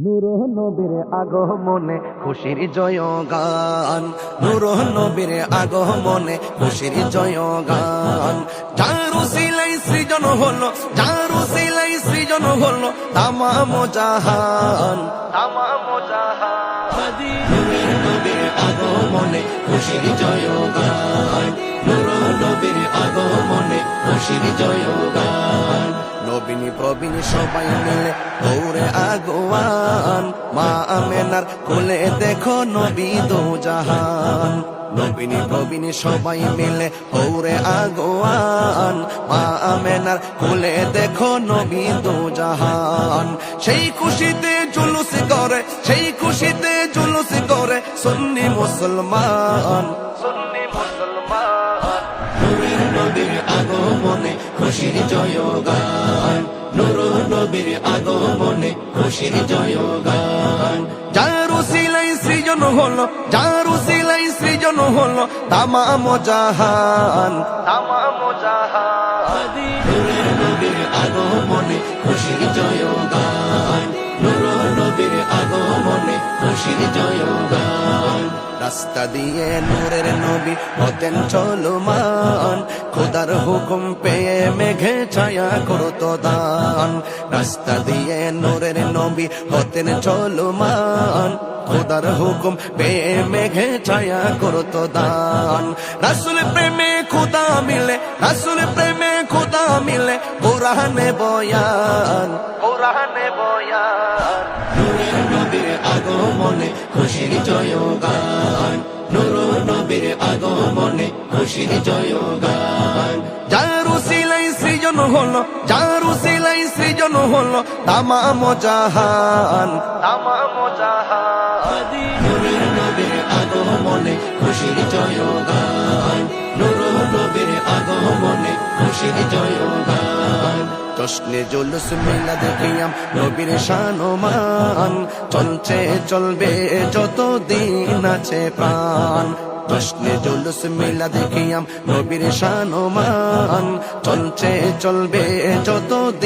নূর নবীর আগমনে খুশির জয়গান, নূর নবীর আগমনে খুশির জয়গান। যার উসিলাই সৃজন হলো, যার উসিলাই সৃজন হলো তামাম জাহান, তামাম জাহান। নূর নবীর আগমনে খুশির জয়গান, নূর নবীর আগমনে খুশির জয়গান। নবীনী প্রবীণ সবাই মিলে দৌড়ে আগোয়ান, মা আমেনার কোলে দেখো নবী দো জাহান। নবীনী প্রবীণ সবাই মিলে দৌড়ে আগোয়ান, মা আমেনার কোলে দেখো নবী দো জাহান। সেই খুশিতে জুলুস করে, সেই খুশিতে জুলুস করে সুন্নি মুসলমান, সুন্নি মুসলমান। নূরের নবীর আগমনে খুশির জয়গান, নূর নবীর আগমনে খুশির জয়গান। যার উসিলাই সৃজন হলো, যার উসিলাই সৃজন হলো তামাম জাহান, তামাম জাহান। নূরের নবীর আগমনে খুশির জয়গান, নূর নবীর আগমনে খুশির জয়গান। রাস্তা দিয়ে নূরের নবী হতেন চলমান, খোদার হুকুম পেয়ে মেঘে ছায়া করতো দান। রাস্তা দিয়ে নূরের নবী হতেন চলমান, খোদার হুকুম পেয়ে মেঘে ছায়া করতো দান। রাসূল প্রেমে খোদা মিলে, রাসূল প্রেমে খোদা মিলে কোরআনে বয়ান, কোরআনে বয়ান। নূরের নবীর আগমনে খুশির জয়গান, নূর নবীর আগমনে খুশির জয়গান। যার উসিলাই সৃজন হলো, যার উসিলাই সৃজন হলো তামাম জাহান, তামাম জাহান। নূরের নবীর আগমনে খুশির জয়গান, নূর নবীর আগমনে খুশির জয়গান। জশ্নে জুলুস মিলাদ কিয়াম নবীর শানমান, চলছে চলবে যতদিন আছে প্রাণ। জশ্নে জুলুস মিলাদ কিয়াম নবীর শানমান, চলছে চলবে যতদিন